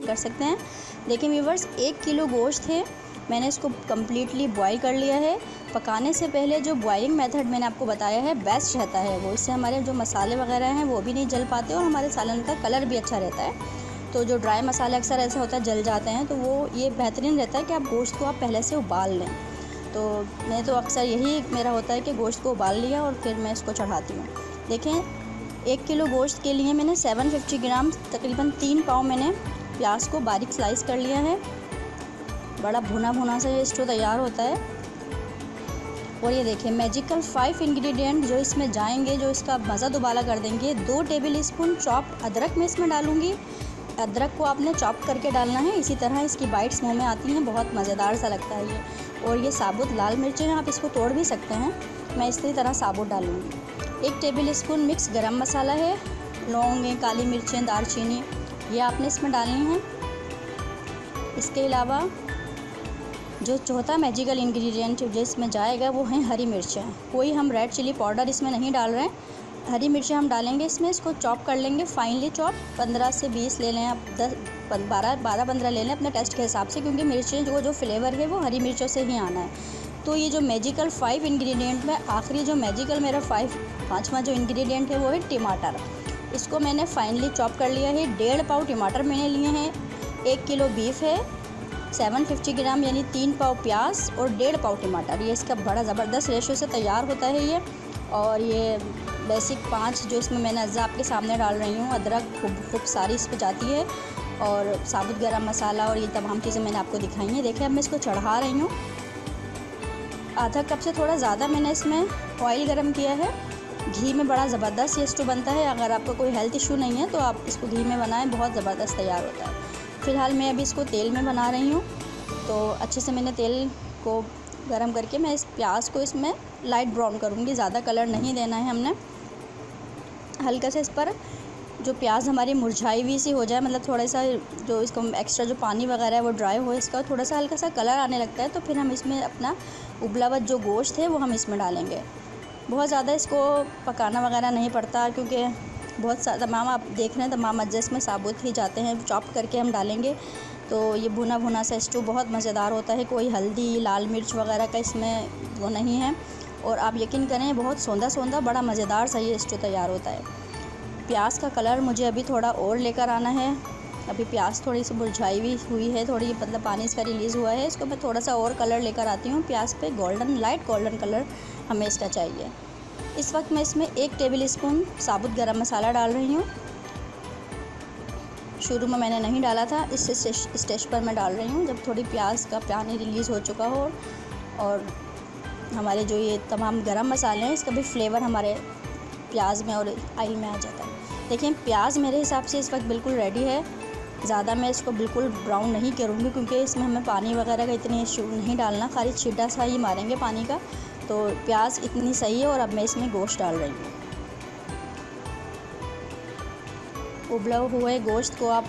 कर सकते हैं। देखिए व्यूवर्स, 1 किलो गोश्त है, मैंने इसको कम्प्लीटली बॉईल कर लिया है। पकाने से पहले जो बॉइलिंग मेथड मैंने आपको बताया है बेस्ट रहता है वो, इससे हमारे जो मसाले वगैरह हैं वो भी नहीं जल पाते और हमारे सालन का कलर भी अच्छा रहता है। तो जो ड्राई मसाले अक्सर ऐसा होता है जल जाते हैं, तो वो ये बेहतरीन रहता है कि आप गोश्त को आप पहले से उबाल लें। तो मैं तो अक्सर यही मेरा होता है कि गोश्त को उबाल लिया और फिर मैं इसको चढ़ाती हूँ। देखें 1 किलो गोश्त के लिए मैंने 750 ग्राम तकरीबन 3 पाव मैंने प्याज को बारीक स्लाइस कर लिया है। बड़ा भुना भुना सा ये स्टू तैयार होता है। और ये देखिए मैजिकल 5 इंग्रेडिएंट जो इसमें जाएंगे, जो इसका मज़ा दोबारा कर देंगे। 2 टेबल स्पून चॉप्ड अदरक मैं इसमें डालूँगी। अदरक को आपने चॉप करके डालना है, इसी तरह इसकी बाइट्स मुंह में आती हैं, बहुत मज़ेदार सा लगता है ये। और ये साबुत लाल मिर्चें आप इसको तोड़ भी सकते हैं, मैं इसी तरह साबुत डालूँगी। 1 टेबल स्पून मिक्स गरम मसाला है, लौंग, काली मिर्चें, दालचीनी ये आपने इसमें डालनी है। इसके अलावा जो चौथा मैजिकल इंग्रेडिएंट जो इसमें जाएगा वो है हरी मिर्चें। कोई हम रेड चिली पाउडर इसमें नहीं डाल रहे हैं, हरी मिर्चें हम डालेंगे इसमें। इसको चॉप कर लेंगे फाइनली चॉप, 15 से 20 ले लें आप, 12-15 ले लें अपने टेस्ट के हिसाब से, क्योंकि मिर्चें जो फ्लेवर है वो हरी मिर्चों से ही आना है। तो ये जो मैजिकल 5 इंग्रेडिएंट में आखिरी जो मैजिकल मेरा 5वां जो इंग्रेडिएंट है वो है टमाटर। इसको मैंने फाइनली चॉप कर लिया है। 1.5 पाव टमाटर मैंने लिए हैं। 1 किलो बीफ है, 750 ग्राम यानी 3 पाव प्याज और 1.5 पाव टमाटर। ये इसका बड़ा ज़बरदस्त रेशो से तैयार होता है ये। और ये बेसिक 5 जो इसमें मैंने अज्जा आपके सामने डाल रही हूँ, अदरक खूब सारी इस पर जाती है, और साबुत गरम मसाला और ये तमाम चीज़ें मैंने आपको दिखाई हैं। देखिए अब मैं इसको चढ़ा रही हूँ। आधा कप से थोड़ा ज़्यादा मैंने इसमें ऑयल गरम किया है। घी में बड़ा ज़बरदस्त ये स्टू बनता है। अगर आपको कोई हेल्थ इशू नहीं है तो आप इसको घी में बनाएं, बहुत ज़बरदस्त तैयार होता है। फ़िलहाल मैं अभी इसको तेल में बना रही हूँ। तो अच्छे से मैंने तेल को गरम करके मैं इस प्याज को इसमें लाइट ब्राउन करूँगी, ज़्यादा कलर नहीं देना है हमने। हल्का से इस पर जो प्याज हमारी मुरझाई हुई सी हो जाए, मतलब थोड़ा सा जो इसको एक्स्ट्रा जो पानी वगैरह है वो ड्राई हो, इसका थोड़ा सा हल्का सा कलर आने लगता है, तो फिर हम इसमें अपना उबला हुआ जो गोश्त है वो हम इसमें डालेंगे। बहुत ज़्यादा इसको पकाना वगैरह नहीं पड़ता, क्योंकि बहुत तमाम आप देख रहे हैं तमाम अज्जा इसमें साबुत ही जाते हैं, चॉप करके हम डालेंगे। तो ये भुना भुना सा स्टू बहुत मज़ेदार होता है। कोई हल्दी लाल मिर्च वगैरह का इसमें वो नहीं है। और आप यकीन करें बहुत सौंधा सौंधा बड़ा मज़ेदार सा ये स्टू तैयार होता है। प्याज का कलर मुझे अभी थोड़ा और लेकर आना है। अभी प्याज थोड़ी सी मुरझाई हुई है, थोड़ी मतलब पानी इसका रिलीज़ हुआ है। इसको मैं थोड़ा सा और कलर लेकर आती हूँ प्याज पे, लाइट गोल्डन कलर हमें इसका चाहिए। इस वक्त मैं इसमें 1 टेबल स्पून साबुत गरम मसाला डाल रही हूँ। शुरू में मैंने नहीं डाला था, इस स्टेज पर मैं डाल रही हूँ जब थोड़ी प्याज का पानी रिलीज़ हो चुका हो और हमारे जो ये तमाम गरम मसाले हैं इसका भी फ्लेवर हमारे प्याज में और ऑयल में आ जाता है। देखिए प्याज मेरे हिसाब से इस वक्त बिल्कुल रेडी है। ज़्यादा मैं इसको बिल्कुल ब्राउन नहीं करूँगी, क्योंकि इसमें हमें पानी वगैरह का इतनी इशू नहीं डालना, खाली छिटा सा ही मारेंगे पानी का। तो प्याज इतनी सही है। और अब मैं इसमें गोश्त डाल रही हूँ। उबला हुए गोश्त को आप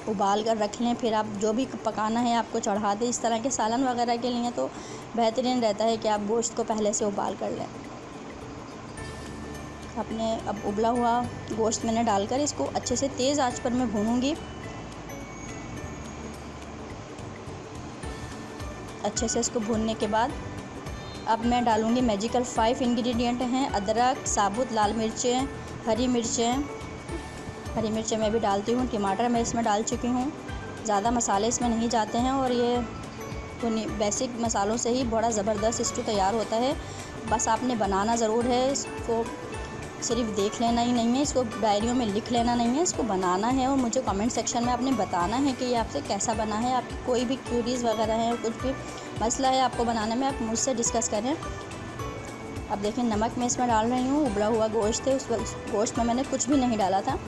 उबाल कर रख लें, फिर आप जो भी पकाना है आपको चढ़ा दें। इस तरह के सालन वगैरह के लिए तो बेहतरीन रहता है कि आप गोश्त को पहले से उबाल कर लें। अपने अब उबला हुआ गोश्त मैंने डालकर इसको अच्छे से तेज़ आंच पर मैं भूनूंगी। अच्छे से इसको भूनने के बाद अब मैं डालूँगी मैजिकल 5 इंग्रेडिएंट हैं, अदरक, साबुत लाल मिर्चें, हरी मिर्चें मैं भी डालती हूँ। टमाटर मैं इसमें डाल चुकी हूँ। ज़्यादा मसाले इसमें नहीं जाते हैं और ये बेसिक मसालों से ही बड़ा ज़बरदस्त स्टू तैयार होता है। बस आपने बनाना ज़रूर है, इसको सिर्फ देख लेना ही नहीं है, इसको डायरियों में लिख लेना नहीं है, इसको बनाना है। और मुझे कमेंट सेक्शन में आपने बताना है कि ये आपसे कैसा बना है। आप कोई भी क्यूरीज़ वगैरह है, कुछ भी मसला है आपको बनाने में, आप मुझसे डिस्कस करें। अब देखिए नमक मैं इसमें डाल रही हूँ। उबला हुआ गोश्त है, उस गोश्त में मैंने कुछ भी नहीं डाला था।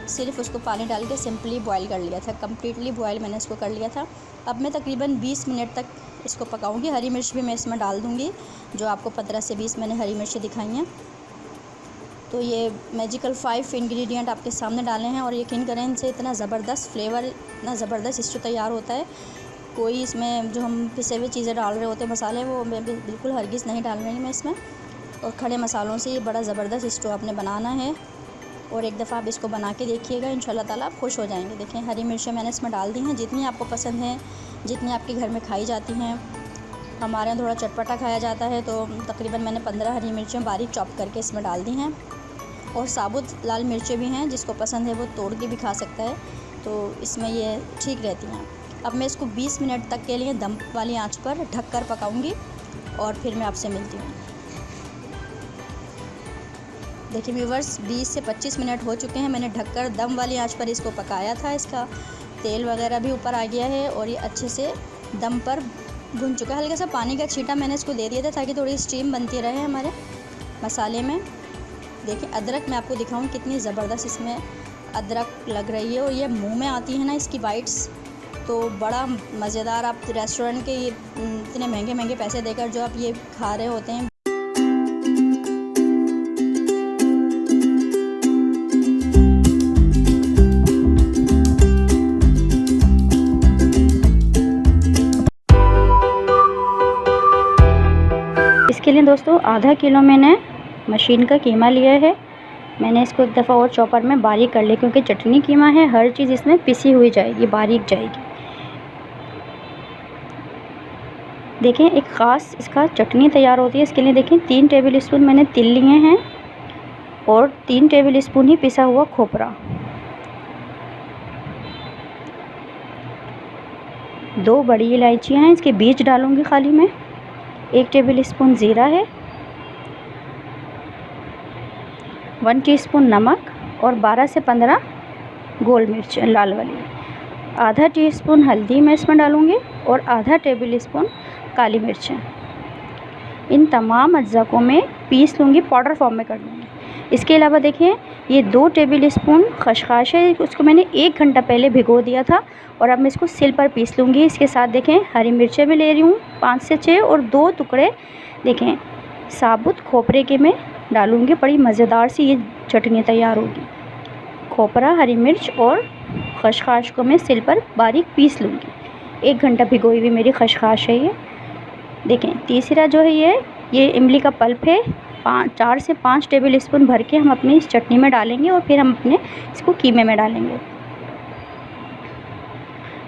सिर्फ उसको पानी डाल के सिंपली बॉईल कर लिया था, कम्प्लीटली बॉईल मैंने इसको कर लिया था। अब मैं तकरीबन 20 मिनट तक इसको पकाऊंगी। हरी मिर्च भी मैं इसमें डाल दूंगी, जो आपको 15 से 20 मैंने हरी मिर्ची दिखाई हैं। तो ये मैजिकल 5 इंग्रेडिएंट आपके सामने डाले हैं और यकीन करें इनसे इतना ज़बरदस्त फ्लेवर, इतना ज़बरदस्त स्टू तैयार होता है। कोई इसमें जो हम पिसे हुए चीज़ें डाल रहे होते हैं मसाले, वो मैं बिल्कुल हरगिज़ नहीं डाल रही मैं इसमें। और खड़े मसालों से ये बड़ा ज़बरदस्त स्टू आपने बनाना है और एक दफ़ा आप इसको बना के देखिएगा, इंशाल्लाह ताला आप खुश हो जाएंगे। देखें हरी मिर्चें मैंने इसमें डाल दी हैं, जितनी आपको पसंद हैं, जितनी आपके घर में खाई जाती हैं। हमारे यहाँ थोड़ा चटपटा खाया जाता है, तो तकरीबन मैंने 15 हरी मिर्चें बारीक चॉप करके इसमें डाल दी हैं। और साबुत लाल मिर्चें भी हैं, जिसको पसंद है वो तोड़ के भी खा सकता है, तो इसमें ये ठीक रहती हैं। अब मैं इसको 20 मिनट तक के लिए दम वाली आंच पर ढक कर पकाऊँगी और फिर मैं आपसे मिलती हूँ। देखिए व्यूवर्स, 20 से 25 मिनट हो चुके हैं। मैंने ढककर दम वाली आंच पर इसको पकाया था। इसका तेल वगैरह भी ऊपर आ गया है और ये अच्छे से दम पर भुन चुका है। हल्का सा पानी का छींटा मैंने इसको दे दिया था ताकि थोड़ी स्टीम बनती रहे हमारे मसाले में। देखिए अदरक मैं आपको दिखाऊं कितनी ज़बरदस्त इसमें अदरक लग रही है और ये मुंह में आती है ना इसकी बाइट्स, तो बड़ा मज़ेदार। आप रेस्टोरेंट के ये इतने महंगे महंगे पैसे देकर जो आप ये खा रहे होते हैं, इसके लिए दोस्तों आधा किलो मैंने मशीन का कीमा लिया है। मैंने इसको एक दफ़ा और चॉपर में बारीक कर लिया, क्योंकि चटनी कीमा है, हर चीज़ इसमें पिसी हुई जाएगी, बारीक जाएगी। देखें एक ख़ास इसका चटनी तैयार होती है। इसके लिए देखें 3 टेबल स्पून मैंने तिल लिए हैं और 3 टेबल स्पून ही पिसा हुआ खोपरा, 2 बड़ी इलायचियाँ हैं, इसके बीज डालूँगी खाली मैं, 1 टेबल स्पून ज़ीरा है, 1 टीस्पून नमक और 12 से 15 गोल मिर्च लाल वाली, आधा टीस्पून हल्दी मैं इसमें डालूँगी और आधा टेबल स्पून काली मिर्चें। इन तमाम अज्जा को मैं पीस लूँगी, पाउडर फॉर्म में कर लूँगी। इसके अलावा देखिए ये 2 टेबल स्पून खसखस है, उसको मैंने 1 घंटा पहले भिगो दिया था और अब मैं इसको सिल पर पीस लूँगी। इसके साथ देखें हरी मिर्चें भी ले रही हूँ 5 से 6 और 2 टुकड़े देखें साबुत खोपरे के मैं डालूँगी। बड़ी मज़ेदार सी ये चटनी तैयार होगी। खोपरा, हरी मिर्च और खसखस को मैं सिल पर बारीक पीस लूँगी। 1 घंटा भिगोई हुई मेरी खसखस है ये। देखें तीसरा जो है ये इमली का पल्प है, 4 से 5 टेबल स्पून भर के हम अपनी इस चटनी में डालेंगे और फिर हम अपने इसको कीमे में डालेंगे।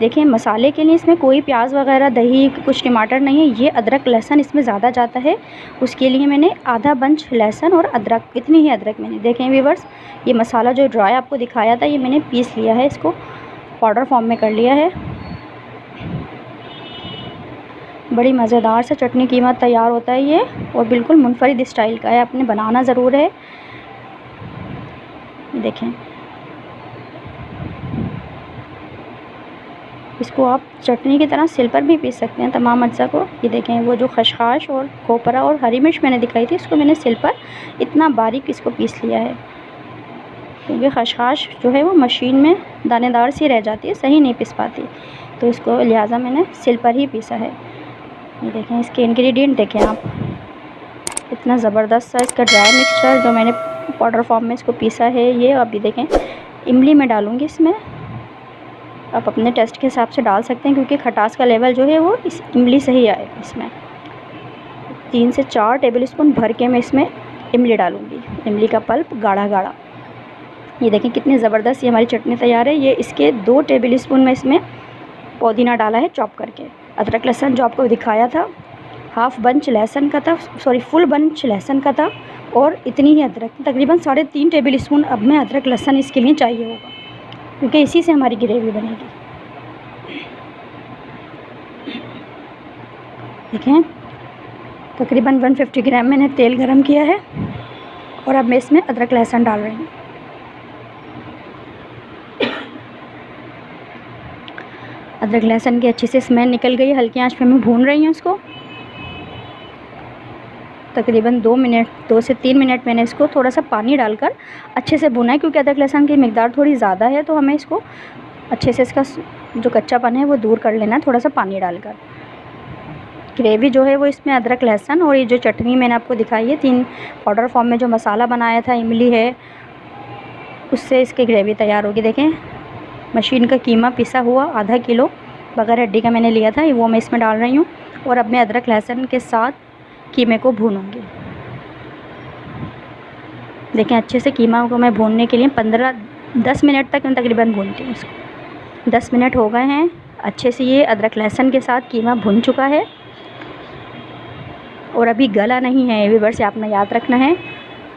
देखिए मसाले के लिए इसमें कोई प्याज वगैरह, दही, कुछ टमाटर नहीं है। ये अदरक लहसुन इसमें ज़्यादा जाता है, उसके लिए मैंने आधा बंच लहसुन और अदरक, इतनी ही अदरक मैंने। देखें व्यूअर्स, ये मसाला जो ड्राई आपको दिखाया था ये मैंने पीस लिया है, इसको पाउडर फॉर्म में कर लिया है। बड़ी मज़ेदार सा चटनी कीमा तैयार होता है ये और बिल्कुल मुनफरिद स्टाइल का है, आपने बनाना ज़रूर है। देखें इसको आप चटनी की तरह सिल पर भी पीस सकते हैं तमाम अज्जा को। ये देखें वो जो खसखस और खोपरा और हरी मिर्च मैंने दिखाई थी, इसको मैंने सिल पर इतना बारीक इसको पीस लिया है, क्योंकि खसखस जो है वो मशीन में दानेदार सी रह जाती है, सही नहीं पीस पाती, तो इसको लिहाजा मैंने सिल पर ही पीसा है। ये देखें इसके इंग्रेडिएंट देखें आप, इतना ज़बरदस्त सा इसका ड्राई मिक्सचर जो मैंने पाउडर फॉर्म में इसको पीसा है ये। अभी देखें इमली में डालूँगी इसमें, आप अपने टेस्ट के हिसाब से डाल सकते हैं, क्योंकि खटास का लेवल जो है वो इस इमली से ही आएगा। इसमें 3 से 4 टेबल स्पून भर के मैं इसमें इमली डालूँगी, इमली का पल्प गाढ़ा गाढ़ा। ये देखें कितनी ज़बरदस्त ये हमारी चटनी तैयार है। ये इसके 2 टेबल स्पून में इसमें पुदीना डाला है चॉप करके। अदरक लहसुन जो आपको दिखाया था, हाफ़ बंच लहसुन का था, सॉरी फुल बंच लहसुन का था और इतनी ही अदरक, तकरीबन 3.5 टेबल स्पून अब में अदरक लहसुन इसके लिए चाहिए होगा, क्योंकि इसी से हमारी ग्रेवी बनेगी। देखें तकरीबन 150 ग्राम मैंने तेल गरम किया है और अब मैं इसमें अदरक लहसुन डाल रही हूँ। अदरक लहसुन की अच्छी से स्मेल निकल गई है, हल्की आंच पे मैं भून रही हूँ इसको। तकरीबन 2 से 3 मिनट मैंने इसको थोड़ा सा पानी डालकर अच्छे से भुना है, क्योंकि अदरक लहसुन की मिकदार थोड़ी ज़्यादा है, तो हमें इसको अच्छे से इसका जो कच्चापन है वो दूर कर लेना है थोड़ा सा पानी डालकर। ग्रेवी जो है वो इसमें अदरक लहसुन और ये जो चटनी मैंने आपको दिखाई है 3 पाउडर फॉर्म में जो मसाला बनाया था, इमली है, उससे इसकी ग्रेवी तैयार होगी। देखें, मशीन का कीमा पिसा हुआ आधा किलो बगैर हड्डी का मैंने लिया था, वो मैं इसमें डाल रही हूँ। और अब मैं अदरक लहसुन के साथ कीमे को भूनूंगी। देखें, अच्छे से कीमा को मैं भूनने के लिए 10 मिनट तक मैं तकरीबन भूनती हूँ इसको। 10 मिनट हो गए हैं, अच्छे से ये अदरक लहसुन के साथ कीमा भुन चुका है और अभी गला नहीं है। व्यूअर्स, आपने याद रखना है,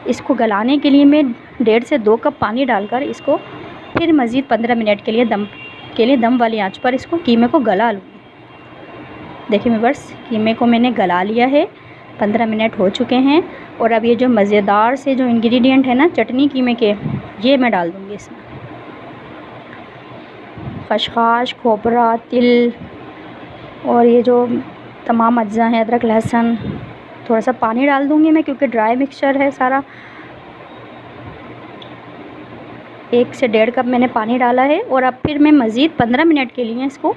इसको गलाने के लिए मैं 1.5 से 2 कप पानी डालकर इसको फिर मज़ीद 15 मिनट के लिए दम वाली आंच पर इसको कीमे को गला लूँगी। देखिए व्यूअर्स, कीमे को मैंने गला लिया है, 15 मिनट हो चुके हैं। और अब ये जो मज़ेदार से जो इंग्रेडिएंट है ना चटनी कीमे के, ये मैं डाल दूँगी इसमें। खसखस, खोपरा, तिल और ये जो तमाम अज्जा हैं, अदरक लहसुन, थोड़ा सा पानी डाल दूँगी मैं क्योंकि ड्राई मिक्सचर है सारा। 1 से 1.5 कप मैंने पानी डाला है। और अब फिर मैं मज़ीद 15 मिनट के लिए इसको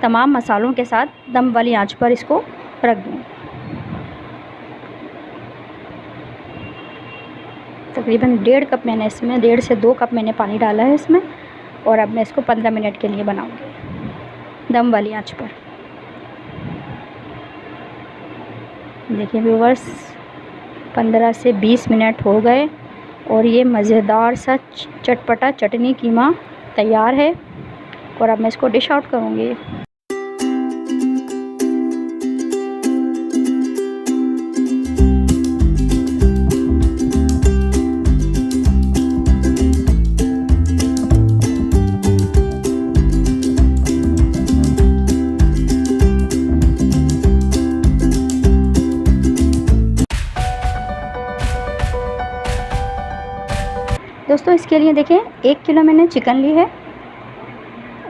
तमाम मसालों के साथ दम वाली आंच पर इसको रख दूँगी। तकरीबन 1.5 कप मैंने इसमें 1.5 से 2 कप मैंने पानी डाला है इसमें। और अब मैं इसको 15 मिनट के लिए बनाऊँगी दम वाली आंच पर। देखिए व्यूअर्स, 15 से 20 मिनट हो गए और ये मज़ेदार सा चटपटा चटनी कीमा तैयार है। और अब मैं इसको डिश आउट करूँगी। दोस्तों, इसके लिए देखें 1 किलो मैंने चिकन ली है।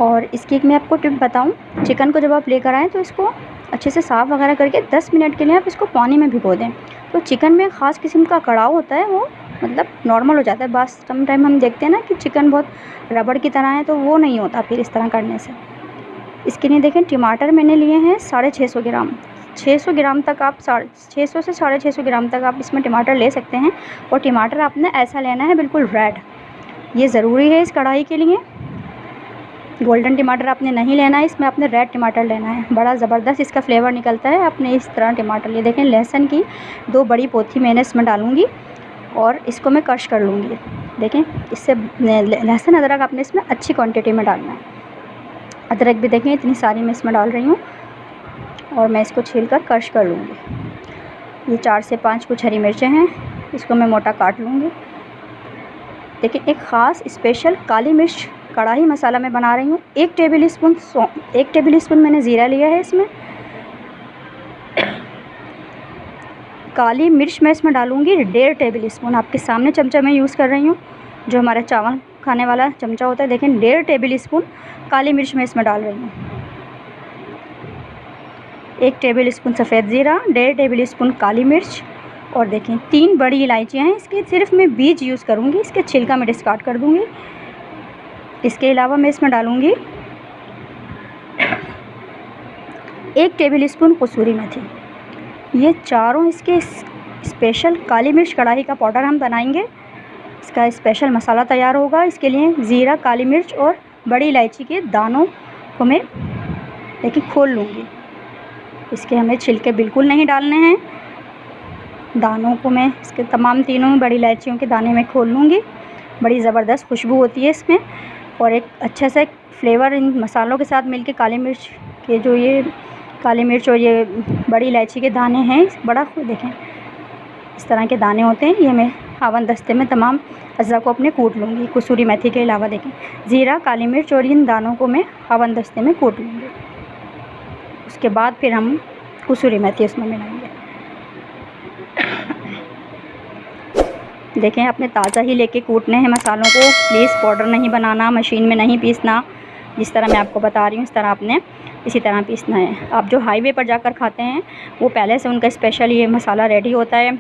और इसकी एक मैं आपको टिप बताऊं, चिकन को जब आप लेकर आएँ तो इसको अच्छे से साफ़ वगैरह करके 10 मिनट के लिए आप इसको पानी में भिगो दें। तो चिकन में ख़ास किस्म का कड़ाव होता है, वो मतलब नॉर्मल हो जाता है। बस सम टाइम हम देखते हैं ना कि चिकन बहुत रबड़ की तरह है, तो वो नहीं होता फिर इस तरह करने से। इसके लिए देखें, टमाटर मैंने लिए हैं 650 ग्राम। 600 ग्राम तक आप 600 से 650 ग्राम तक आप इसमें टमाटर ले सकते हैं। और टमाटर आपने ऐसा लेना है बिल्कुल रेड, ये ज़रूरी है इस कढ़ाई के लिए। गोल्डन टमाटर आपने नहीं लेना है, इसमें आपने रेड टमाटर लेना है, बड़ा ज़बरदस्त इसका फ्लेवर निकलता है। आपने इस तरह टमाटर लिए। देखें, लहसुन की 2 बड़ी पोथी मैंने इसमें डालूँगी और इसको मैं क्रश कर लूँगी। देखें, इससे लहसुन अदरक आपने इसमें अच्छी क्वांटिटी में डालना है। अदरक भी देखें इतनी सारी मैं इसमें डाल रही हूँ और मैं इसको छील कर क्रश कर लूँगी। ये 4 से 5 कुछ हरी मिर्चें हैं, इसको मैं मोटा काट लूँगी। देखिए, एक ख़ास स्पेशल काली मिर्च कढ़ाई मसाला मैं बना रही हूँ। 1 टेबल स्पून मैंने ज़ीरा लिया है इसमें। काली मिर्च मैं इसमें डालूँगी 1.5 टेबल स्पून। आपके सामने चमचा मैं यूज़ कर रही हूँ, जो हमारा चावल खाने वाला चमचा होता है। देखें, 1.5 टेबल स्पून काली मिर्च मैं इसमें डाल रही हूँ। 1 टेबल स्पून सफ़ेद ज़ीरा, 1.5 टेबल स्पून काली मिर्च। और देखें, 3 बड़ी इलायचियाँ हैं। इसके सिर्फ मैं बीज यूज़ करूँगी, इसके छिलका मैं डिस्कार्ड कर दूँगी। इसके अलावा मैं इसमें डालूँगी 1 टेबल स्पून कसूरी मेथी। ये चारों इसके स्पेशल काली मिर्च कढ़ाई का पाउडर हम बनाएंगे, इसका स्पेशल मसाला तैयार होगा। इसके लिए ज़ीरा, काली मिर्च और बड़ी इलायची के दानों को मैं देखिए खोल लूँगी। इसके हमें छिलके बिल्कुल नहीं डालने हैं। दानों को मैं इसके तमाम तीनों बड़ी इलायचियों के दाने में खोल लूँगी। बड़ी ज़बरदस्त खुशबू होती है इसमें और एक अच्छा सा फ्लेवर इन मसालों के साथ मिलके काली मिर्च के जो ये काली मिर्च और ये बड़ी इलायची के दाने हैं, बड़ा देखें इस तरह के दाने होते हैं। ये मैं हावन दस्ते में तमाम अज़्ज़ा को अपने कूट लूँगी। कसूरी मेथी के अलावा देखें, ज़ीरा, काली मिर्च और इन दानों को मैं हावन दस्ते में कूट लूँगी। उसके बाद फिर हम कसूरी मेथी उसमें मिलाएंगे। देखें, आपने ताज़ा ही लेके कूटने हैं मसालों को, प्लीज़ पाउडर नहीं बनाना, मशीन में नहीं पीसना। जिस तरह मैं आपको बता रही हूँ इस तरह आपने इसी तरह पीसना है। आप जो हाईवे पर जाकर खाते हैं वो पहले से उनका स्पेशल ये मसाला रेडी होता है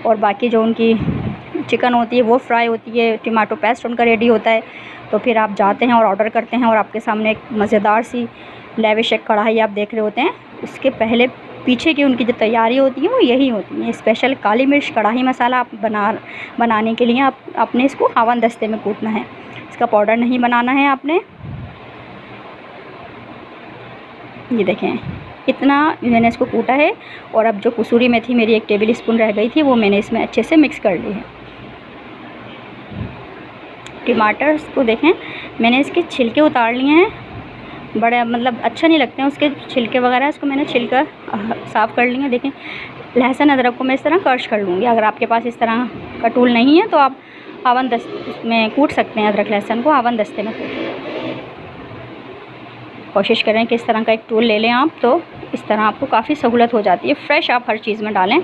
और बाकी जो उनकी चिकन होती है वो फ्राई होती है, टमाटो पेस्ट उनका रेडी होता है। तो फिर आप जाते हैं और ऑर्डर करते हैं और आपके सामने एक मज़ेदार सी लेविश एक कढ़ाई आप देख रहे होते हैं। उसके पहले पीछे की उनकी जो तैयारी होती है वो यही होती है। स्पेशल काली मिर्च कढ़ाई मसाला आप बनाने के लिए आपने इसको हावन दस्ते में कूटना है, इसका पाउडर नहीं बनाना है आपने। ये देखें इतना मैंने इसको कूटा है और अब जो कसूरी मेथी मेरी 1 टेबल स्पून रह गई थी वो मैंने इसमें अच्छे से मिक्स कर ली है। टमाटर को देखें मैंने इसके छिलके उतार लिए हैं, बड़े मतलब अच्छा नहीं लगते हैं उसके छिलके वगैरह, इसको मैंने छिलका साफ़ कर लिया। देखें लहसुन अदरक को मैं इस तरह क्रश कर लूँगी। अगर आपके पास इस तरह का टूल नहीं है तो आप हावन दस्ते में कूट सकते हैं, अदरक लहसुन को हावन दस्ते में कूट। कोशिश करें कि इस तरह का एक टूल ले लें आप, तो इस तरह आपको काफ़ी सहूलत हो जाती है। फ्रेश आप हर चीज़ में डालें,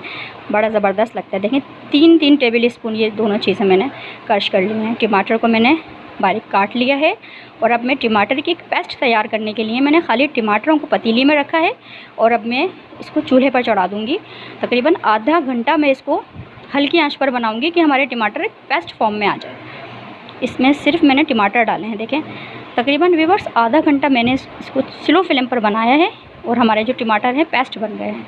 बड़ा ज़बरदस्त लगता है। देखें 3 टेबल स्पून ये दोनों चीज़ें मैंने क्रश कर ली हैं। टमाटर को मैंने बारीक काट लिया है और अब मैं टमाटर की एक पेस्ट तैयार करने के लिए मैंने खाली टमाटरों को पतीली में रखा है और अब मैं इसको चूल्हे पर चढ़ा दूँगी। तकरीबन आधा घंटा मैं इसको हल्की आंच पर बनाऊँगी कि हमारे टमाटर एक पेस्ट फॉर्म में आ जाए। इसमें सिर्फ मैंने टमाटर डाले हैं। देखें तकरीबन व्यूअर्स आधा घंटा मैंने इसको स्लो फ्लेम पर बनाया है और हमारे जो टमाटर हैं पेस्ट बन गए हैं।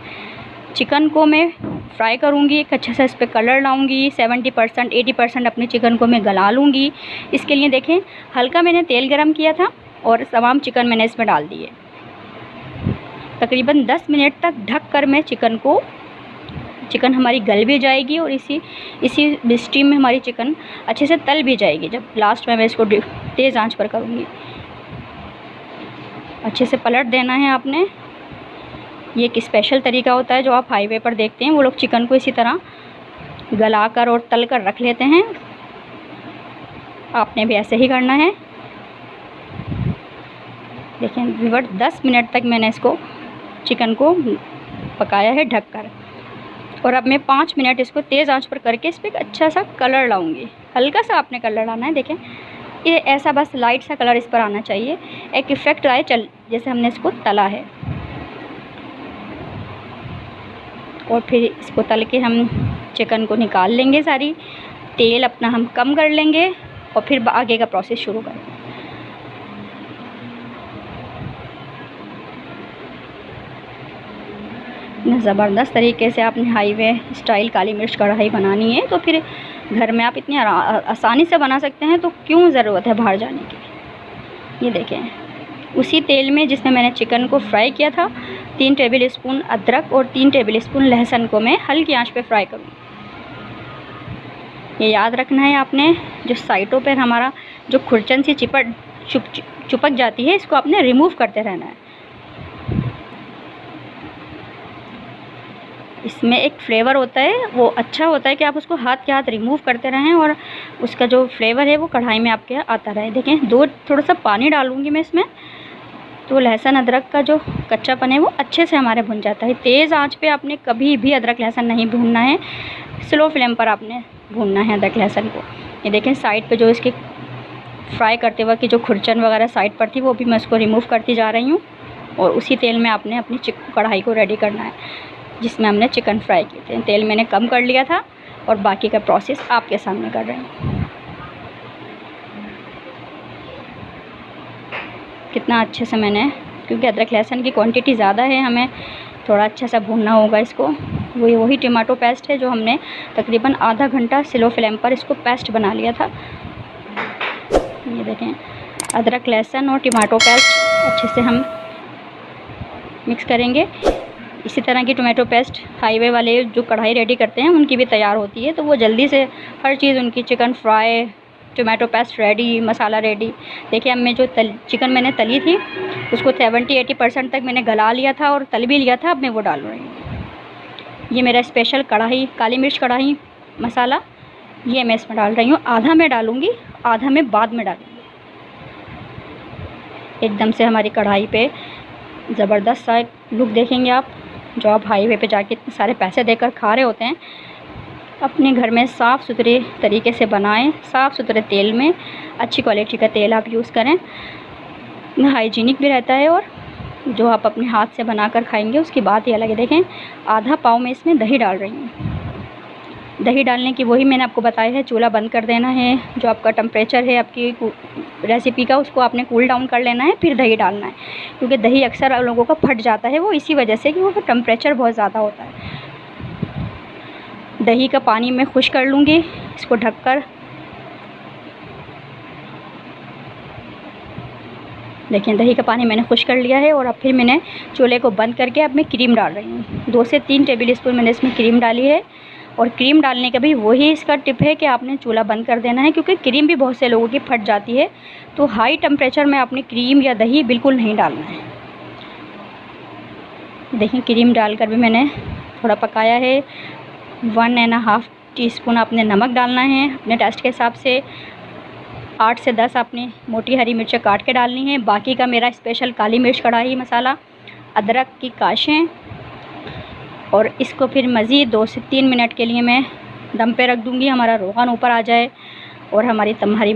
चिकन को मैं फ्राई करूँगी, एक अच्छा सा इस पर कलर लाऊँगी। 70% 80% अपने चिकन को मैं गला लूँगी। इसके लिए देखें हल्का मैंने तेल गरम किया था और तमाम चिकन मैंने इसमें डाल दिए। तकरीबन 10 मिनट तक ढक कर मैं चिकन हमारी गल भी जाएगी और इसी स्टीम में हमारी चिकन अच्छे से तल भी जाएगी। जब लास्ट में मैं इसको तेज़ आंच पर करूँगी, अच्छे से पलट देना है आपने। ये एक स्पेशल तरीका होता है जो आप हाईवे पर देखते हैं, वो लोग चिकन को इसी तरह गला कर और तल कर रख लेते हैं। आपने भी ऐसे ही करना है। देखें व्यूअर्स 10 मिनट तक मैंने इसको चिकन को पकाया है ढक कर और अब मैं 5 मिनट इसको तेज़ आंच पर करके इस पर एक अच्छा सा कलर लाऊंगी। हल्का सा आपने कलर लाना है। देखें ये ऐसा बस लाइट सा कलर इस पर आना चाहिए, एक इफ़ेक्ट आए जैसे हमने इसको तला है। और फिर इसको तल के हम चिकन को निकाल लेंगे, सारी तेल अपना हम कम कर लेंगे और फिर आगे का प्रोसेस शुरू करेंगे। ज़बरदस्त तरीके से आपने हाईवे स्टाइल काली मिर्च कढ़ाई बनानी है तो फिर घर में आप इतनी आसानी से बना सकते हैं, तो क्यों ज़रूरत है बाहर जाने की। ये देखें उसी तेल में जिसमें मैंने चिकन को फ्राई किया था 3 टेबल स्पून अदरक और 3 टेबल स्पून लहसुन को मैं हल्की आंच पे फ्राई करूँगी। ये याद रखना है आपने, जो साइडों पर हमारा जो खुरचन सी चिपक जाती है इसको आपने रिमूव करते रहना है। इसमें एक फ्लेवर होता है, वो अच्छा होता है कि आप उसको हाथ के हाथ रिमूव करते रहें और उसका जो फ्लेवर है वो कढ़ाई में आपके आता रहे। देखें थोड़ा सा पानी डालूँगी मैं इसमें, तो लहसुन अदरक का जो कच्चापन है वो अच्छे से हमारे भुन जाता है। तेज़ आंच पे आपने कभी भी अदरक लहसुन नहीं भूनना है, स्लो फ्लेम पर आपने भूनना है अदरक लहसुन को। ये देखें साइड पे जो इसके फ्राई करते वक्त की जो खुरचन वगैरह साइड पर थी वो भी मैं उसको रिमूव करती जा रही हूँ और उसी तेल में आपने अपनी कढ़ाई को रेडी करना है जिसमें हमने चिकन फ्राई किए थे। तेल मैंने कम कर लिया था और बाकी का प्रोसेस आपके सामने कर रहे हैं। कितना अच्छे से मैंने, क्योंकि अदरक लहसुन की क्वांटिटी ज़्यादा है, हमें थोड़ा अच्छा सा भूनना होगा इसको। वही टमाटो पेस्ट है जो हमने तकरीबन आधा घंटा स्लो फ्लेम पर इसको पेस्ट बना लिया था। ये देखें अदरक लहसुन और टमाटो पेस्ट अच्छे से हम मिक्स करेंगे। इसी तरह की टोमेटो पेस्ट हाईवे वाले जो कढ़ाई रेडी करते हैं उनकी भी तैयार होती है, तो वो जल्दी से हर चीज़ उनकी chicken fry, tomato paste ready, masala ready. देखिए अब मैं जो चिकन मैंने तली थी उसको 70-80% तक मैंने गला लिया था और तल भी लिया था। अब मैं वो डाल रही हूँ। ये मेरा स्पेशल कढ़ाई काली मिर्च कढ़ाई मसाला, ये मैं इसमें डाल रही हूँ। आधा मैं डालूँगी, आधा मैं बाद में डालूँगी। एकदम से हमारी कढ़ाई पे ज़बरदस्त सा लुक देखेंगे आप, जो आप हाईवे पे जाके इतने सारे पैसे देकर खा रहे होते हैं। अपने घर में साफ़ सुथरे तरीके से बनाएं, साफ़ सुथरे तेल में, अच्छी क्वालिटी का तेल आप यूज़ करें। हाइजीनिक भी रहता है, और जो आप अपने हाथ से बनाकर खाएंगे उसकी बात ही अलग है। देखें, आधा पाव में इसमें दही डाल रही हूँ। दही डालने की वही मैंने आपको बताया है, चूल्हा बंद कर देना है। जो आपका टेम्परेचर है आपकी रेसिपी का, उसको आपने कूल डाउन कर लेना है, फिर दही डालना है। क्योंकि दही अक्सर लोगों का फट जाता है, वो इसी वजह से कि वो टेम्परेचर बहुत ज़्यादा होता है। दही का पानी मैं खुश कर लूँगी इसको ढककर। देखिए, दही का पानी मैंने खुश कर लिया है, और अब फिर मैंने चूल्हे को बंद करके अब मैं क्रीम डाल रही हूँ। 2 से 3 टेबल स्पून मैंने इसमें क्रीम डाली है। और क्रीम डालने का भी वही इसका टिप है कि आपने चूल्हा बंद कर देना है, क्योंकि क्रीम भी बहुत से लोगों की फट जाती है। तो हाई टेम्परेचर में आपने क्रीम या दही बिल्कुल नहीं डालना है। देखिए, क्रीम डालकर भी मैंने थोड़ा पकाया है। 1.5 टीस्पून आपने नमक डालना है अपने टेस्ट के हिसाब से। 8 से 10 आपने मोटी हरी मिर्चें काट के डालनी है। बाकी का मेरा स्पेशल काली मिर्च कढ़ाई मसाला, अदरक की काशें, और इसको फिर मज़ीद 2 से 3 मिनट के लिए मैं दम पे रख दूँगी। हमारा रोगन ऊपर आ जाए और हमारी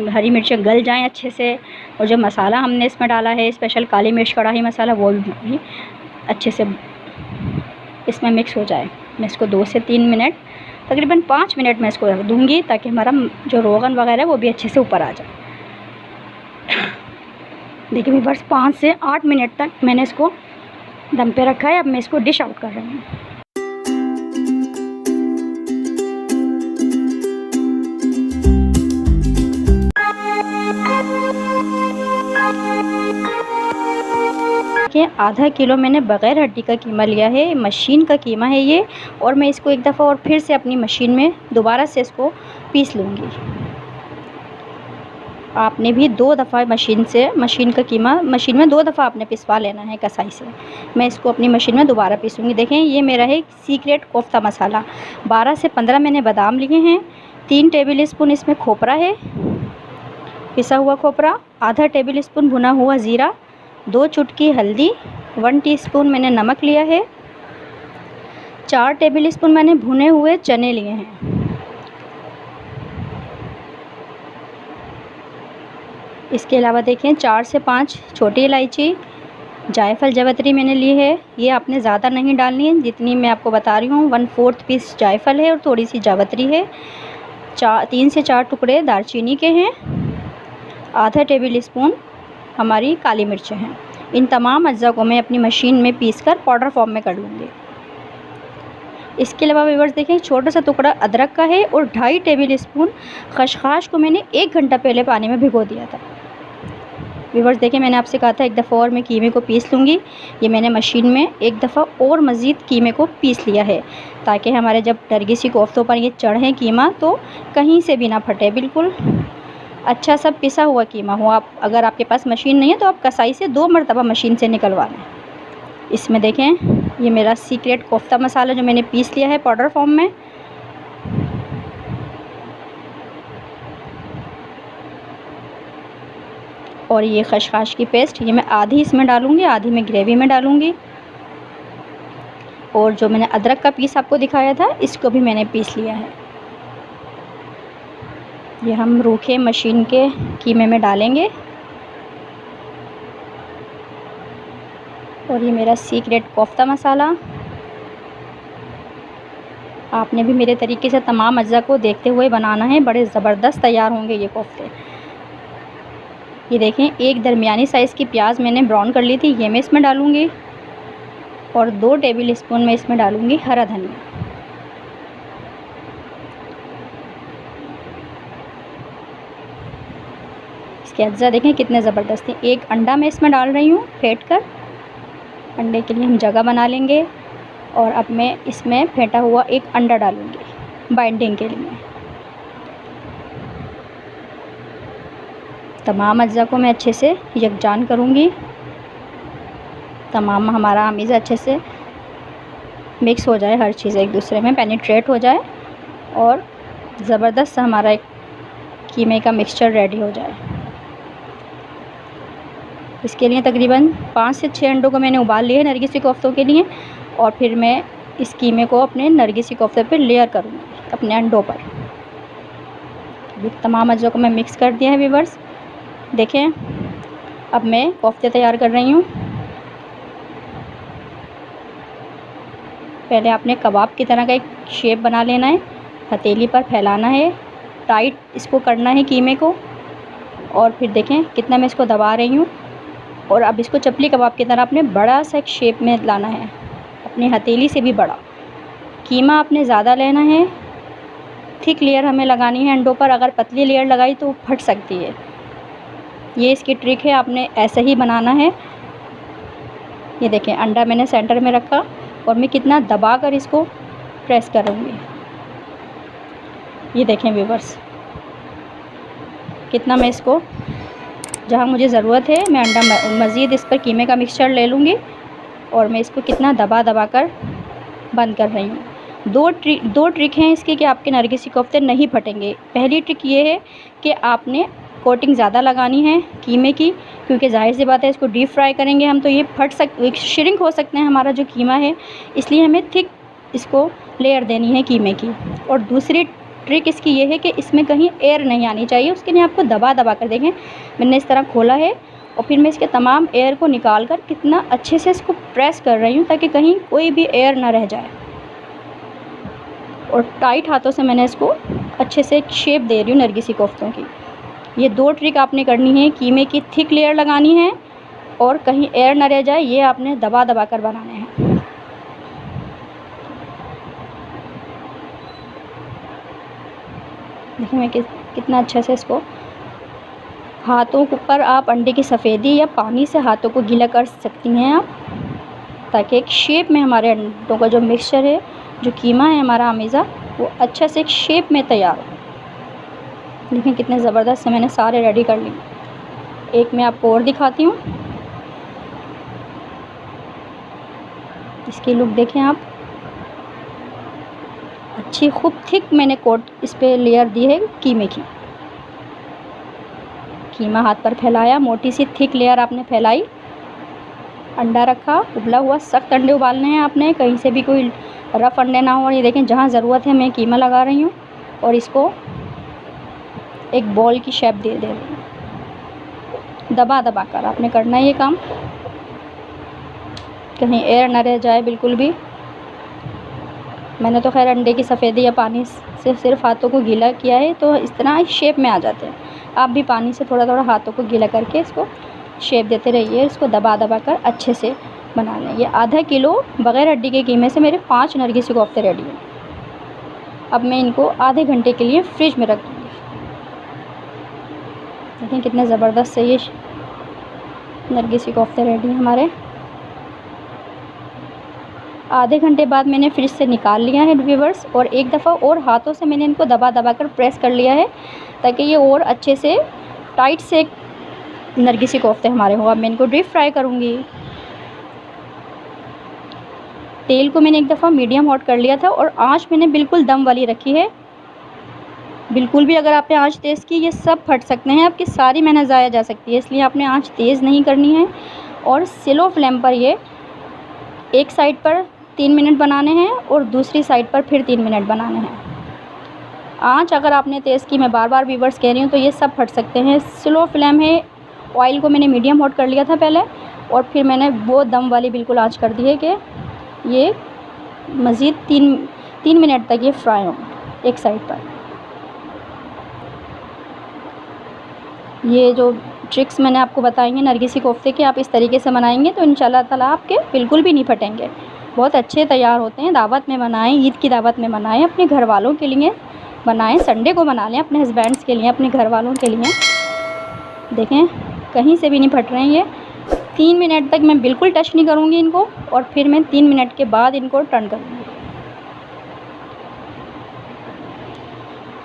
हरी मिर्चें गल जाएं अच्छे से। और जो मसाला हमने इसमें डाला है स्पेशल काली मिर्च कढ़ाई मसाला, वो भी अच्छे से इसमें मिक्स हो जाए। मैं इसको 2 से 3 मिनट, तकरीबन 5 मिनट मैं इसको रख दूँगी, ताकि हमारा जो रोगन वगैरह है वो भी अच्छे से ऊपर आ जाए। देखिए बस 5 से 8 मिनट तक मैंने इसको दम पे रखा है। अब मैं इसको डिश आउट कर रही हूँ। आधा किलो मैंने बग़ैर हड्डी का कीमा लिया है, मशीन का कीमा है ये। और मैं इसको एक दफ़ा और फिर से अपनी मशीन में दोबारा से इसको पीस लूँगी। आपने भी 2 दफ़ा मशीन का कीमा मशीन में 2 दफ़ा आपने पिसवा लेना है कसाई से। मैं इसको अपनी मशीन में दोबारा पीसूँगी। देखें, ये मेरा है सीक्रेट कोफ्ता मसाला। 12 से 15 मैंने बादाम लिए हैं। 3 टेबल स्पून इसमें खोपरा है, पिसा हुआ खोपरा। आधा टेबल स्पून भुना हुआ ज़ीरा, 2 चुटकी हल्दी, 1 टीस्पून मैंने नमक लिया है। 4 टेबल स्पून मैंने भुने हुए चने लिए हैं। इसके अलावा देखें 4 से 5 छोटी इलायची, जायफल जावित्री मैंने ली है। ये आपने ज़्यादा नहीं डालनी है, जितनी मैं आपको बता रही हूँ। 1/4 पीस जायफल है और थोड़ी सी जावित्री है। 3 से 4 टुकड़े दालचीनी के हैं। आधा टेबल स्पून हमारी काली मिर्चें हैं। इन तमाम अज्जा को मैं अपनी मशीन में पीसकर पाउडर फॉर्म में कर लूँगी। इसके अलावा व्यूअर्स देखें, छोटा सा टुकड़ा अदरक का है और 2.5 टेबल स्पून खसखस को मैंने 1 घंटा पहले पानी में भिगो दिया था। व्यूअर्स देखें, मैंने आपसे कहा था एक दफ़ा और मैं कीमे को पीस लूँगी। ये मैंने मशीन में एक दफ़ा और मज़ीद कीमे को पीस लिया है, ताकि हमारे जब नरगिसी कोफ्तों पर ये चढ़ें कीमा तो कहीं से भी ना फटे, बिल्कुल अच्छा सा पिसा हुआ कीमा हो। आप अगर आपके पास मशीन नहीं है तो आप कसाई से 2 मरतबा मशीन से निकलवा लें। इसमें देखें, ये मेरा सीक्रेट कोफ्ता मसाला जो मैंने पीस लिया है पाउडर फॉर्म में। और ये खसखस की पेस्ट, ये मैं आधी इसमें डालूँगी, आधी मैं ग्रेवी में डालूँगी। और जो मैंने अदरक का पीस आपको दिखाया था, इसको भी मैंने पीस लिया है। ये हम रूखे मशीन के कीमे में डालेंगे। और ये मेरा सीक्रेट कोफ्ता मसाला। आपने भी मेरे तरीके से तमाम अज्जा को देखते हुए बनाना है, बड़े ज़बरदस्त तैयार होंगे ये कोफ्ते। ये देखें, एक दरमियानी साइज़ की प्याज मैंने ब्राउन कर ली थी, ये मैं इसमें डालूँगी। और 2 टेबल स्पून मैं इसमें डालूँगी हरा धनिया। इसके अज्जा देखें कितने ज़बरदस्त हैं। एक अंडा मैं इसमें डाल रही हूँ फेंट कर। अंडे के लिए हम जगह बना लेंगे। और अब मैं इसमें फेंटा हुआ एक अंडा डालूँगी बाइंडिंग के लिए। तमाम अज्जा को मैं अच्छे से यकजान करूँगी। तमाम हमारा आमीज़ अच्छे से मिक्स हो जाए, हर चीज़ एक दूसरे में पेनिट्रेट हो जाए और ज़बरदस्त हमारा एक कीमे का मिक्सचर रेडी हो जाए। इसके लिए तकरीबन 5 से 6 अंडों को मैंने उबाल लिए नरगिसी कोफ्तों के लिए। और फिर मैं इस कीमे को अपने नरगिसी कोफ्ते पर लेयर करूँगी अपने अंडों पर। ये तमाम अज्जा को मैं मिक्स कर दिया है व्यूअर्स। देखें, अब मैं कोफ्ते तैयार कर रही हूँ। पहले आपने कबाब की तरह का एक शेप बना लेना है, हथेली पर फैलाना है, टाइट इसको करना है कीमे को, और फिर देखें कितना मैं इसको दबा रही हूँ। और अब इसको चपली कबाब की तरह आपने बड़ा सा एक शेप में लाना है, अपनी हथेली से भी बड़ा। कीमा आपने ज़्यादा लेना है, थिक लेयर हमें लगानी है अंडों पर, अगर पतली लेयर लगाई तो फट सकती है। ये इसकी ट्रिक है, आपने ऐसे ही बनाना है। ये देखें अंडा मैंने सेंटर में रखा और मैं कितना दबा कर इसको प्रेस करूँगी। ये देखें व्यूअर्स, कितना मैं इसको, जहाँ मुझे ज़रूरत है मैं अंडा मज़ीद इस पर कीमे का मिक्सचर ले लूँगी और मैं इसको कितना दबा दबा कर बंद कर रही हूँ। दो ट्रिक हैं इसकी कि आपके नरगिसी कोफ्ते नहीं फटेंगे। पहली ट्रिक ये है कि आपने कोटिंग ज़्यादा लगानी है कीमे की, क्योंकि जाहिर सी बात है इसको डीप फ्राई करेंगे हम तो ये श्रिंक हो सकते हैं हमारा जो कीमा है, इसलिए हमें थिक इसको लेयर देनी है कीमे की। और दूसरी ट्रिक इसकी ये है कि इसमें कहीं एयर नहीं आनी चाहिए, उसके लिए आपको दबा दबा कर, देखें मैंने इस तरह खोला है और फिर मैं इसके तमाम एयर को निकाल कर कितना अच्छे से इसको प्रेस कर रही हूँ ताकि कहीं कोई भी एयर ना रह जाए। और टाइट हाथों से मैंने इसको अच्छे से एक शेप दे रही हूँ नरगिसी कोफ्तों की। ये दो ट्रिक आपने करनी है, कीमे की थिक लेयर लगानी है और कहीं एयर ना रह जाए, ये आपने दबा दबा कर बनाने हैं। देखिए मैं कितना अच्छे से इसको हाथों के ऊपर आप अंडे की सफ़ेदी या पानी से हाथों को गीला कर सकती हैं आप, ताकि एक शेप में हमारे अंडों का जो मिक्सचर है, जो कीमा है हमारा अमीज़ा, वो अच्छे से एक शेप में तैयार हो। देखिए कितने ज़बरदस्त से मैंने सारे रेडी कर लिए। एक मैं आपको और दिखाती हूँ, इसकी लुक देखें आप, अच्छी खूब थिक मैंने कोट इस पे लेयर दी है कीमे की। कीमा हाथ पर फैलाया, मोटी सी थिक लेयर आपने फैलाई, अंडा रखा, उबला हुआ सख्त अंडे उबालने हैं आपने, कहीं से भी कोई रफ़ अंडे ना हो। ये देखें जहाँ ज़रूरत है मैं कीमा लगा रही हूँ और इसको एक बॉल की शेप दे रही हूँ। दबा दबा कर आपने करना है ये काम, कहीं एयर ना रह जाए बिल्कुल भी। मैंने तो खैर अंडे की सफ़ेदी या पानी से सिर्फ हाथों को गीला किया है, तो इस तरह शेप में आ जाते हैं। आप भी पानी से थोड़ा थोड़ा हाथों को गीला करके इसको शेप देते रहिए, इसको दबा दबा कर अच्छे से बना लें। ये आधा किलो बग़ैर हड्डी के कीमे से मेरे 5 नरगिसी कोफ्ते रेडी हैं। अब मैं इनको आधे घंटे के लिए फ्रिज में रख दूँगी। देखें कितने ज़बरदस्त से ये नरगिसी कोफ्ते रेडी हैं हमारे। आधे घंटे बाद मैंने फ्रिज से निकाल लिया है व्यूअर्स, और एक दफ़ा और हाथों से मैंने इनको दबा दबा कर प्रेस कर लिया है ताकि ये और अच्छे से टाइट से नरगिसी कोफ्ते हमारे हो। अब मैं इनको डीप फ्राई करूँगी। तेल को मैंने एक दफ़ा मीडियम हॉट कर लिया था और आंच मैंने बिल्कुल दम वाली रखी है। बिल्कुल भी अगर आपने आंच तेज़ की ये सब फट सकते हैं, आपकी सारी मेहनत ज़ाया जा सकती है, इसलिए आपने आंच तेज़ नहीं करनी है। और स्लो फ्लेम पर ये एक साइड पर 3 मिनट बनाने हैं और दूसरी साइड पर फिर 3 मिनट बनाने हैं। आंच अगर आपने तेज़ की, मैं बार बार व्यूअर्स कह रही हूँ, तो ये सब फट सकते हैं। स्लो फ्लेम है। ऑयल को मैंने मीडियम हॉट कर लिया था पहले, और फिर मैंने वो दम वाली बिल्कुल आंच कर दी है कि ये मज़ीद 3 मिनट तक ये फ्राई हों एक साइड पर। ये जो ट्रिक्स मैंने आपको बताई हैं नरगिसी कोफ्ते के, आप इस तरीके से बनाएंगे तो इंशाल्लाह ताला आपके बिल्कुल भी नहीं फटेंगे, बहुत अच्छे तैयार होते हैं। दावत में बनाएं, ईद की दावत में बनाएं, अपने घर वालों के लिए बनाएं, संडे को बना लें अपने हस्बैंड्स के लिए, अपने घर वालों के लिए। देखें कहीं से भी नहीं फट रहे हैं ये। 3 मिनट तक मैं बिल्कुल टच नहीं करूँगी इनको, और फिर मैं 3 मिनट के बाद इनको टर्न करूँगी।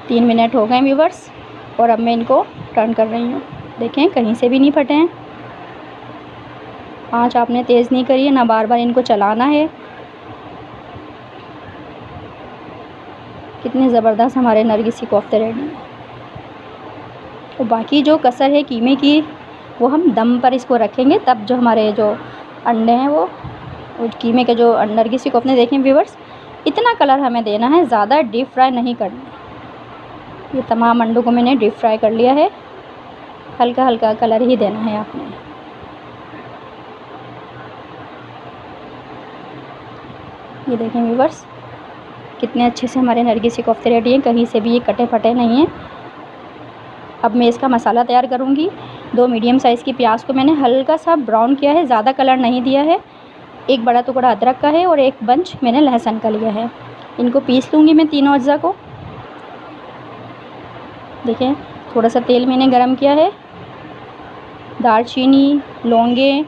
3 मिनट हो गए व्यूअर्स, और अब मैं इनको टर्न कर रही हूँ। देखें कहीं से भी नहीं फटे हैं। आँच आपने तेज़ नहीं करी है, ना बार बार इनको चलाना है। कितने ज़बरदस्त हमारे नरगिसी कोफ्ते रेडी हैं। और बाकी जो कसर है कीमे की, वो हम दम पर इसको रखेंगे, तब जो हमारे जो अंडे हैं वो कीमे के जो नरगिसी कोफ्ते, देखें व्यूअर्स इतना कलर हमें देना है, ज़्यादा डीप फ्राई नहीं करना। ये तमाम अंडों को मैंने डीप फ्राई कर लिया है, हल्का हल्का कलर ही देना है आपने। ये देखें व्यूअर्स, कितने अच्छे से हमारे नरगिसी कोफ्ते रेडी हैं, कहीं से भी ये कटे फटे नहीं हैं। अब मैं इसका मसाला तैयार करूँगी। 2 मीडियम साइज़ की प्याज को मैंने हल्का सा ब्राउन किया है, ज़्यादा कलर नहीं दिया है। 1 बड़ा टुकड़ा अदरक का है और 1 बंच मैंने लहसुन का लिया है। इनको पीस लूँगी मैं तीनों अज्जा को। देखें, थोड़ा सा तेल मैंने गरम किया है। दालचीनी, लौंगे,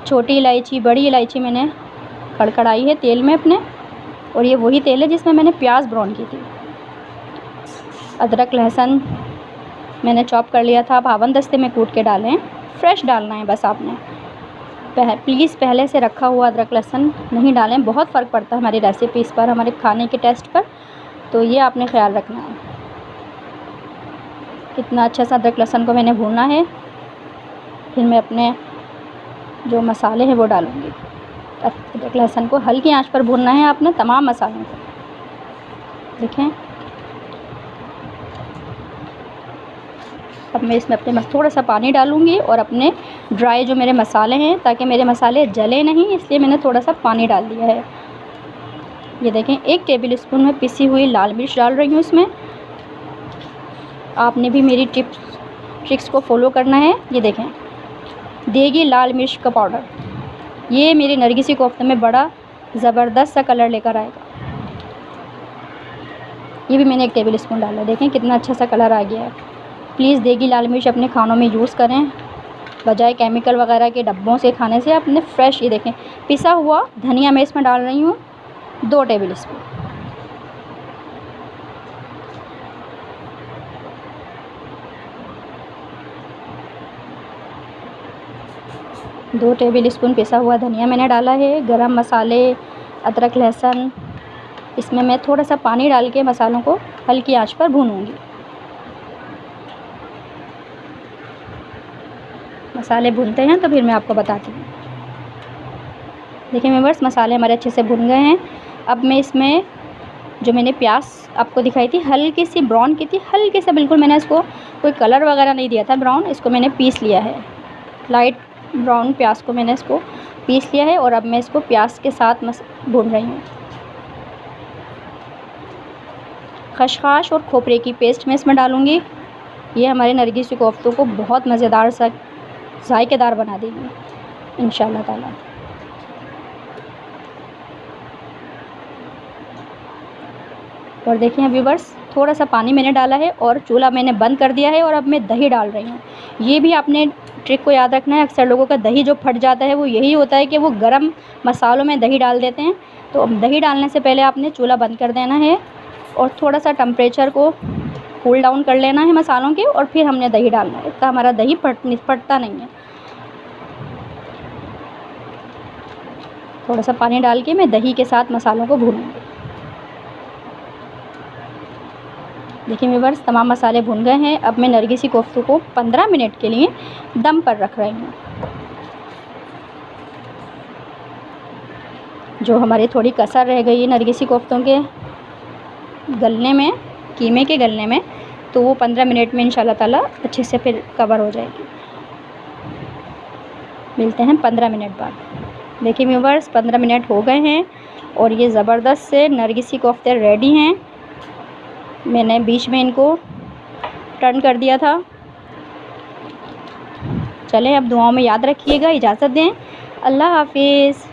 छोटी इलायची, बड़ी इलायची मैंने कड़कड़ाई है तेल में अपने, और ये वही तेल है जिसमें मैंने प्याज ब्राउन की थी। अदरक लहसुन मैंने चॉप कर लिया था, आप हावन दस्ते में कूट के डालें, फ्रेश डालना है बस आपने। प्लीज़ पहले से रखा हुआ अदरक लहसुन नहीं डालें, बहुत फ़र्क पड़ता है हमारी रेसिपीज़ पर, हमारे खाने के टेस्ट पर, तो ये आपने ख्याल रखना है। कितना अच्छा सा अदरक लहसुन को मैंने भूनना है। फिर मैं अपने जो मसाले हैं वो डालूँगी। अदरक लहसुन को हल्की आंच पर भूनना है आपने, तमाम मसालों को। देखें, अब मैं इसमें अपने थोड़ा सा पानी डालूँगी और अपने ड्राई जो मेरे मसाले हैं, ताकि मेरे मसाले जले नहीं, इसलिए मैंने थोड़ा सा पानी डाल दिया है। ये देखें, 1 टेबल स्पून में पिसी हुई लाल मिर्च डाल रही हूँ इसमें। आपने भी मेरी ट्रिक्स को फॉलो करना है। ये देखें, देगी लाल मिर्च का पाउडर, ये मेरे नरगिसी कोफ्ते में बड़ा ज़बरदस्त सा कलर लेकर आएगा। ये भी मैंने 1 टेबल स्पून डाला। देखें कितना अच्छा सा कलर आ गया है। प्लीज़ देगी लाल मिर्च अपने खानों में यूज़ करें, बजाय केमिकल वगैरह के डब्बों से खाने से अपने फ्रेश। ये देखें, पिसा हुआ धनिया मैं इसमें डाल रही हूँ 2 टेबल स्पून। दो टेबल स्पून पिसा हुआ धनिया मैंने डाला है। गरम मसाले, अदरक लहसुन, इसमें मैं थोड़ा सा पानी डाल के मसालों को हल्की आंच पर भूनूंगी। मसाले भूनते हैं तो फिर मैं आपको बताती हूँ। देखिए व्यूअर्स, मसाले हमारे अच्छे से भुन गए हैं। अब मैं इसमें जो मैंने प्याज आपको दिखाई थी, हल्की सी ब्राउन की थी, हल्के से, बिल्कुल मैंने इसको कोई कलर वगैरह नहीं दिया था ब्राउन, इसको मैंने पीस लिया है। लाइट ब्राउन प्याज को मैंने इसको पीस लिया है और अब मैं इसको प्याज के साथ भून रही हूँ। खसखस और खोपरे की पेस्ट मैं इसमें डालूँगी। ये हमारे नरगिसी कोफ्तों को बहुत मज़ेदार सा जायकेदार बना देगी इंशाल्लाह ताला। और देखिए व्यूअर्स, थोड़ा सा पानी मैंने डाला है और चूल्हा मैंने बंद कर दिया है और अब मैं दही डाल रही हूँ। ये भी आपने ट्रिक को याद रखना है। अक्सर लोगों का दही जो फट जाता है वो यही होता है कि वो गरम मसालों में दही डाल देते हैं। तो दही डालने से पहले आपने चूल्हा बंद कर देना है और थोड़ा सा टेम्परेचर को कूल डाउन कर लेना है मसालों के, और फिर हमने दही डालना है। इतना हमारा दही फटता नहीं है। थोड़ा सा पानी डाल के मैं दही के साथ मसालों को भूनूंगी। देखिए व्यूअर्स, तमाम मसाले भुन गए हैं। अब मैं नरगिसी कोफ्तों को 15 मिनट के लिए दम पर रख रही हूँ। जो हमारी थोड़ी कसर रह गई है नरगिसी कोफ्तों के गलने में, कीमे के गलने में, तो वो 15 मिनट में इंशाल्लाह ताला अच्छे से फिर कवर हो जाएगी। मिलते हैं 15 मिनट बाद। देखिए व्यूअर्स, 15 मिनट हो गए हैं और ये ज़बरदस्त से नरगिसी कोफ्ते रेडी हैं। मैंने बीच में इनको टर्न कर दिया था। चलें, अब दुआओं में याद रखिएगा। इजाज़त दें, अल्लाह हाफिज़।